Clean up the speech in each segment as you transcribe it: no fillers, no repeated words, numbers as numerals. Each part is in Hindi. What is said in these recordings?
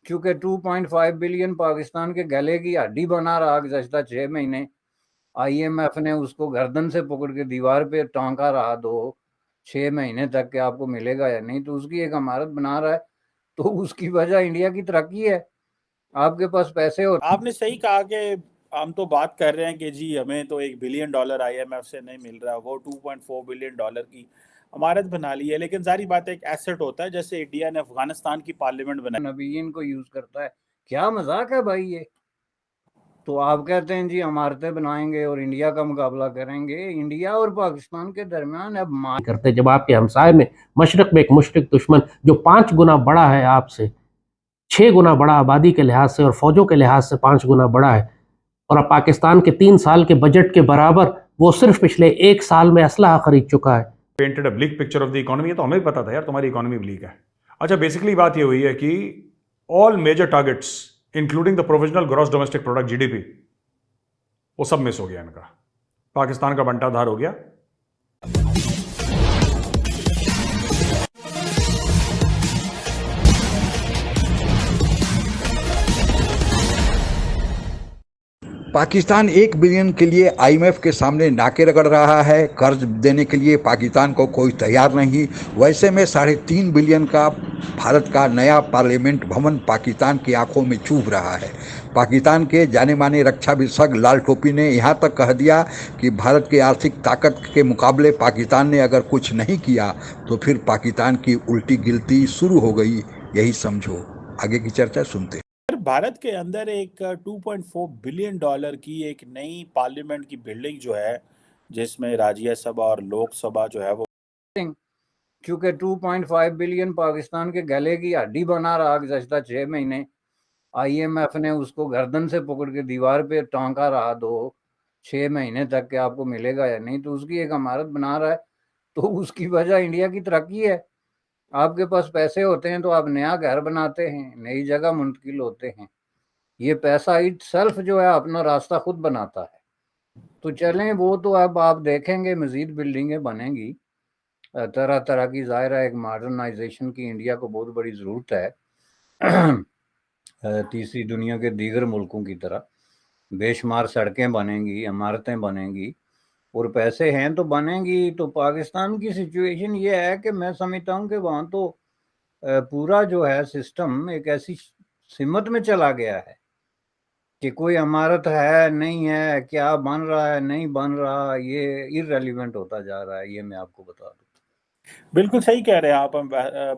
चूंकि 2.5 बिलियन पाकिस्तान के गले की हड्डी बना रहा गुज़श्ता 6 महीने। IMF ने उसको गर्दन से पकड़ के दीवार पे टांका रहा 6 महीने तक कि आपको मिलेगा या नहीं, तो उसकी एक इमारत बना रहा है। तो उसकी वजह इंडिया की तरक्की है। आपके पास पैसे हो। आपने सही कहा कि हम तो बात कर रहे हैं कि जी हमें तो $1 बिलियन IMF से नहीं मिल रहा, वो $2.4 बिलियन की इमारत बना ली है। लेकिन सारी बात एक एसेट होता है, जैसे इंडिया ने अफगानिस्तान की पार्लियामेंट बनाई, नबीयन को यूज करता है। क्या मजाक है भाई ये। तो आप कहते हैं जी इमारतें बनाएंगे और इंडिया का मुकाबला करेंगे। इंडिया और पाकिस्तान के दरमियान अब करते जब आपके हमसाए में मशरक में एक मुश्रिक दुश्मन जो 5 गुना बड़ा है आपसे, 6 गुना बड़ा आबादी के लिहाज से और फौजों के लिहाज से 5 गुना बड़ा है, और अब पाकिस्तान के 3 साल के बजट के बराबर वो सिर्फ पिछले 1 साल में असलहा खरीद चुका है। Painted a bleak picture of the economy. तो हमें पता था यार तुम्हारी इकोनॉमी ब्लीक है। अच्छा, बेसिकली बात ये हुई है कि all major targets including the provisional gross domestic product GDP वो सब मिस हो गया इनका। पाकिस्तान का बंटाधार हो गया। पाकिस्तान 1 बिलियन के लिए IMF के सामने नाके रगड़ रहा है। कर्ज देने के लिए पाकिस्तान को कोई तैयार नहीं। वैसे में 3.5 बिलियन का भारत का नया पार्लियामेंट भवन पाकिस्तान की आंखों में चुभ रहा है। पाकिस्तान के जाने माने रक्षा विशेषज्ञ लाल टोपी ने यहाँ तक कह दिया कि भारत की आर्थिक ताकत के मुकाबले पाकिस्तान ने अगर कुछ नहीं किया तो फिर पाकिस्तान की उल्टी गिनती शुरू हो गई। यही समझो। आगे की चर्चा सुनते हैं। भारत के अंदर एक $2.4 बिलियन की एक नई पार्लियामेंट की बिल्डिंग जो है, जिसमें राज्यसभा और लोकसभा जो है वो, चूंकि 2.5 बिलियन पाकिस्तान के गले की हड्डी बना रहा गुज़श्ता 6 महीने। IMF ने उसको गर्दन से पकड़ के दीवार पे टांका रहा 6 महीने तक कि आपको मिलेगा या नहीं, तो उसकी एक इमारत बना रहा है। तो उसकी वजह इंडिया की तरक्की है। आपके पास पैसे होते हैं तो आप नया घर बनाते हैं, नई जगह मुंतकिल होते हैं। ये पैसा इट सेल्फ जो है अपना रास्ता खुद बनाता है। तो चलें, वो तो अब आप देखेंगे मजीद बिल्डिंगें बनेंगी तरह तरह की। ज़ाहिर है एक मॉडर्नाइजेशन की इंडिया को बहुत बड़ी ज़रूरत है। तीसरी दुनिया के दीगर मुल्कों की तरह बेशुमार सड़कें बनेंगी, इमारतें बनेंगी, और पैसे हैं तो बनेंगी। तो पाकिस्तान की सिचुएशन ये है कि मैं समझता हूँ कि वहाँ तो पूरा जो है सिस्टम एक ऐसी सिमत में चला गया है कि कोई इमारत है नहीं है, क्या बन रहा है नहीं बन रहा, ये इररेलेवेंट होता जा रहा है। ये मैं आपको बता दूँ। बिल्कुल सही कह रहे हैं आप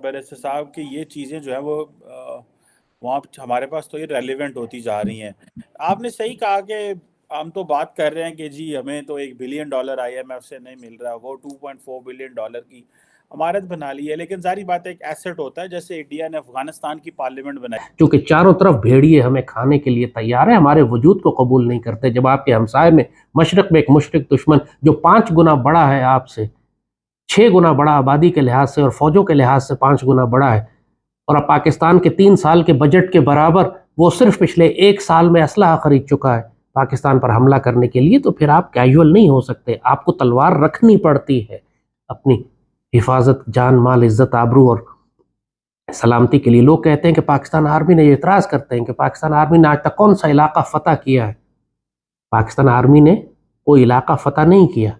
बैरिस्टर साहब कि ये चीज़ें जो है वो वहाँ हमारे पास तो ये रेलिवेंट होती जा रही हैं। आपने सही कहा कि हम तो बात कर रहे हैं कि जी हमें तो $1 बिलियन IMF से नहीं मिल रहा, वो $2.4 बिलियन की इमारत बना ली है। लेकिन सारी बात एक एसेट होता है, जैसे इंडिया ने अफगानिस्तान की पार्लियामेंट बनाई, क्योंकि चारों तरफ भेड़िए हमें खाने के लिए तैयार है, हमारे वजूद को कबूल नहीं करते जब आपके हमसाए में मशरक में एक मुश्रिक दुश्मन जो 5 गुना बड़ा है आपसे, 6 गुना बड़ा आबादी के लिहाज से और फौजों के लिहाज से 5 गुना बड़ा है, और अब पाकिस्तान के 3 साल के बजट के बराबर वो सिर्फ पिछले 1 साल में असलहा खरीद चुका है पाकिस्तान पर हमला करने के लिए। तो फिर आप कैजुअल नहीं हो सकते, आपको तलवार रखनी पड़ती है अपनी हिफाजत, जान माल, इज्जत, आबरू और सलामती के लिए। लोग कहते हैं कि पाकिस्तान आर्मी ने, एतराज़ करते हैं कि पाकिस्तान आर्मी ने आज तक कौन सा इलाका फतह किया है। पाकिस्तान आर्मी ने कोई इलाका फतह नहीं किया,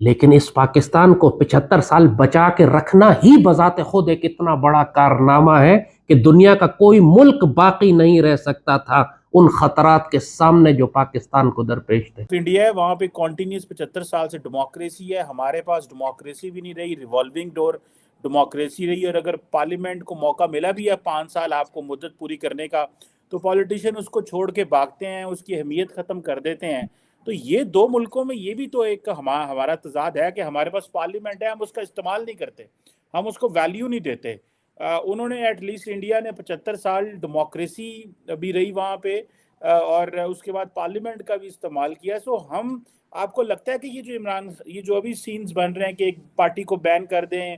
लेकिन इस पाकिस्तान को 75 साल बचा के रखना ही बजाते खुद एक इतना बड़ा कारनामा है कि दुनिया का कोई मुल्क बाकी नहीं रह सकता था उन खतरात के सामने जो पाकिस्तान को दरपेश थे। इंडिया है वहाँ पे कॉन्टिन्यूस 75 साल से डेमोक्रेसी है। हमारे पास डेमोक्रेसी भी नहीं रही, रिवॉल्विंग डोर डेमोक्रेसी रही। और अगर पार्लियामेंट को मौका मिला भी है 5 साल आपको मुद्दत पूरी करने का, तो पॉलिटिशियन उसको छोड़ के भागते हैं, उसकी अहमियत ख़त्म कर देते हैं। तो ये दो मुल्कों में ये भी तो एक हमारा तजाद है कि हमारे पास पार्लियामेंट है, हम उसका इस्तेमाल नहीं करते, हम उसको वैल्यू नहीं देते। उन्होंने एटलीस्ट इंडिया ने 75 साल डेमोक्रेसी भी रही वहाँ पे, और उसके बाद पार्लियामेंट का भी इस्तेमाल किया। सो हम, आपको लगता है कि ये जो अभी सीन्स बन रहे हैं कि एक पार्टी को बैन कर दें,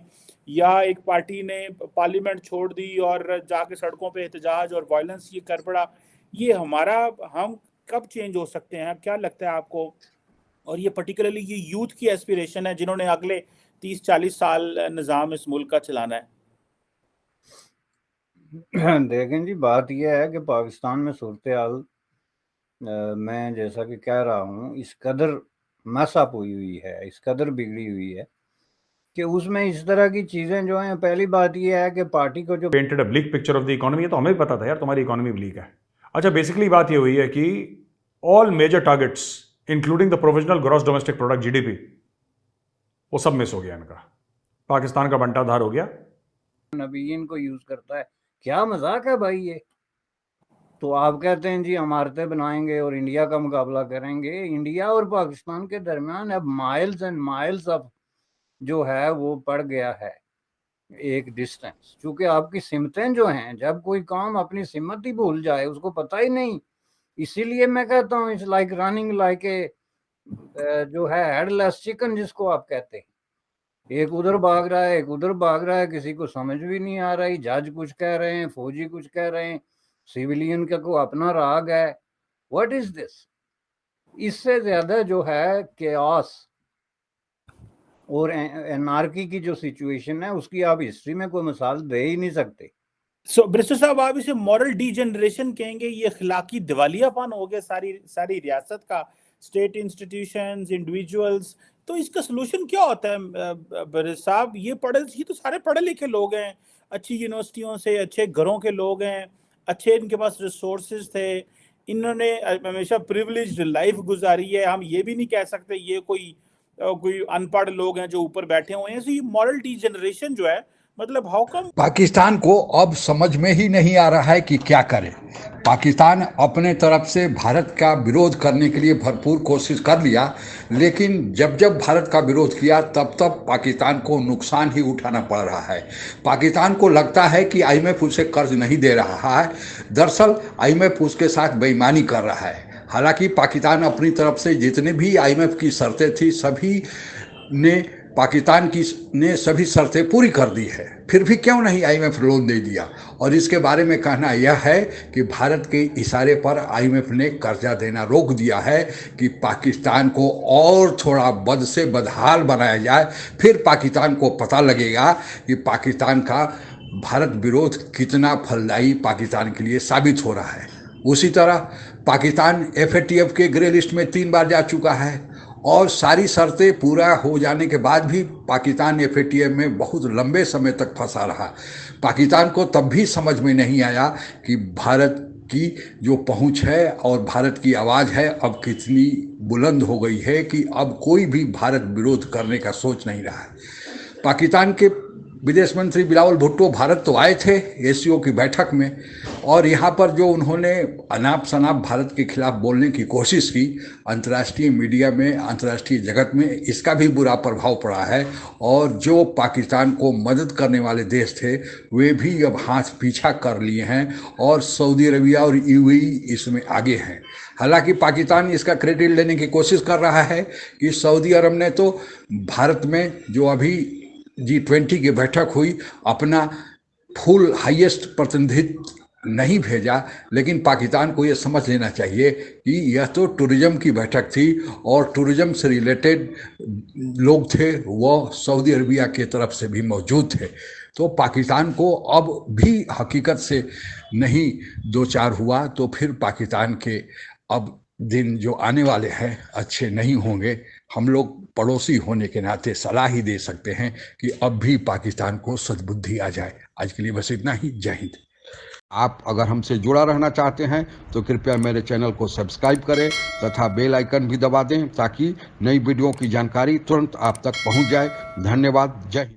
या एक पार्टी ने पार्लियामेंट छोड़ दी और जाके सड़कों पे एहतजाज और वायलेंस ये कर पड़ा, ये हम कब चेंज हो सकते हैं, क्या लगता है आपको? और ये पर्टिकुलरली ये यूथ की एस्पिरेशन है जिन्होंने अगले 30-40 साल निज़ाम इस मुल्क का चलाना है। देखें जी, बात यह है कि पाकिस्तान में सूरत हाल मैं जैसा कि कह रहा हूँ इस कदर मसअप हुई है, इस कदर बिगड़ी हुई है कि उसमें इस तरह की चीजें जो हैं, पहली बात यह है कि पार्टी को जो painted a bleak picture of the economy है, तो हमें भी पता था यार तुम्हारी इकोनॉमी ब्लीक है। अच्छा, बेसिकली बात ये हुई है कि all major targets including the provisional gross domestic product GDP, वो सब मिस हो गया इनका। पाकिस्तान का बंटाधार हो गया। नबीयन को यूज करता है, क्या मजाक है भाई ये। तो आप कहते हैं जी इमारतें बनाएंगे और इंडिया का मुकाबला करेंगे। इंडिया और पाकिस्तान के दरमियान अब माइल्स एंड माइल्स ऑफ जो है वो पड़ गया है एक डिस्टेंस, क्योंकि आपकी सिमतें जो हैं, जब कोई काम अपनी सिमत ही भूल जाए उसको पता ही नहीं। इसीलिए मैं कहता हूँ it's like running like a जो है हेडलेस चिकन जिसको आप कहते हैं, एक उधर भाग रहा है, एक उधर भाग रहा है, किसी को समझ भी नहीं आ रही। जज कुछ कह रहे हैं, फौजी कुछ कह रहे हैं, सिविलियन का को अपना राग है। What is this? इससे ज्यादा जो है केओस और एनार्की की जो सिचुएशन है उसकी आप हिस्ट्री में कोई मिसाल दे ही नहीं सकते। ब्रिस्टो साहब, आप इसे मॉरल डीजनरेशन कहेंगे, ये अखलाकी दिवालियापन हो गया सारी रियासत का, स्टेट इंस्टीट्यूशंस, इंडिविजुअल्स। तो इसका सोल्यूशन क्या होता है ब्रिस्टो साहब? ये तो सारे पढ़े लिखे लोग हैं, अच्छी यूनिवर्सिटियों से, अच्छे घरों के लोग हैं, अच्छे इनके पास रिसोर्सेज थे, इन्होंने हमेशा प्रिविलेज्ड लाइफ गुजारी है। हम ये भी नहीं कह सकते ये कोई अनपढ़ लोग हैं जो ऊपर बैठे हुए हैं। तो ये मॉरल डीजनरेशन जो है, मतलब हाउ कम पाकिस्तान को अब समझ में ही नहीं आ रहा है कि क्या करे। पाकिस्तान अपने तरफ से भारत का विरोध करने के लिए भरपूर कोशिश कर लिया, लेकिन जब जब भारत का विरोध किया तब तब पाकिस्तान को नुकसान ही उठाना पड़ रहा है। पाकिस्तान को लगता है कि आईएमएफ उसे कर्ज नहीं दे रहा है, दरअसल आईएमएफ उसके साथ बेईमानी कर रहा है। हालांकि पाकिस्तान अपनी तरफ से जितने भी आईएमएफ की शर्तें थी सभी ने पाकिस्तान की ने सभी शर्तें पूरी कर दी है, फिर भी क्यों नहीं आईएमएफ लोन दे दिया। और इसके बारे में कहना यह है कि भारत के इशारे पर आईएमएफ ने कर्जा देना रोक दिया है कि पाकिस्तान को और थोड़ा बद से बदहाल बनाया जाए, फिर पाकिस्तान को पता लगेगा कि पाकिस्तान का भारत विरोध कितना फलदायी पाकिस्तान के लिए साबित हो रहा है। उसी तरह पाकिस्तान एफएटीएफ के ग्रे लिस्ट में 3 बार जा चुका है और सारी शर्तें पूरा हो जाने के बाद भी पाकिस्तान एफएटीएफ में बहुत लंबे समय तक फंसा रहा। पाकिस्तान को तब भी समझ में नहीं आया कि भारत की जो पहुंच है और भारत की आवाज़ है अब कितनी बुलंद हो गई है कि अब कोई भी भारत विरोध करने का सोच नहीं रहा है। पाकिस्तान के विदेश मंत्री बिलावल भुट्टो भारत तो आए थे एससीओ की बैठक में, और यहाँ पर जो उन्होंने अनाप शनाप भारत के खिलाफ बोलने की कोशिश की, अंतर्राष्ट्रीय मीडिया में, अंतर्राष्ट्रीय जगत में इसका भी बुरा प्रभाव पड़ा है। और जो पाकिस्तान को मदद करने वाले देश थे वे भी अब हाथ पीछा कर लिए हैं और सऊदी अरबिया और यूएई इसमें आगे हैं। हालांकि पाकिस्तान इसका क्रेडिट लेने की कोशिश कर रहा है कि सऊदी अरब ने तो भारत में जो अभी G20 की बैठक हुई अपना फुल हाईएस्ट प्रतिनिधित्व नहीं भेजा, लेकिन पाकिस्तान को यह समझ लेना चाहिए कि यह तो टूरिज्म की बैठक थी और टूरिज्म से रिलेटेड लोग थे वह सऊदी अरबिया के तरफ से भी मौजूद थे। तो पाकिस्तान को अब भी हकीकत से नहीं दो चार हुआ तो फिर पाकिस्तान के अब दिन जो आने वाले हैं अच्छे नहीं होंगे। हम लोग पड़ोसी होने के नाते सलाह ही दे सकते हैं कि अब भी पाकिस्तान को सद्बुद्धि आ जाए। आज के लिए बस इतना ही। जय हिंद। आप अगर हमसे जुड़ा रहना चाहते हैं तो कृपया मेरे चैनल को सब्सक्राइब करें तथा बेल आइकन भी दबा दें ताकि नई वीडियो की जानकारी तुरंत आप तक पहुंच जाए। धन्यवाद। जय हिंद।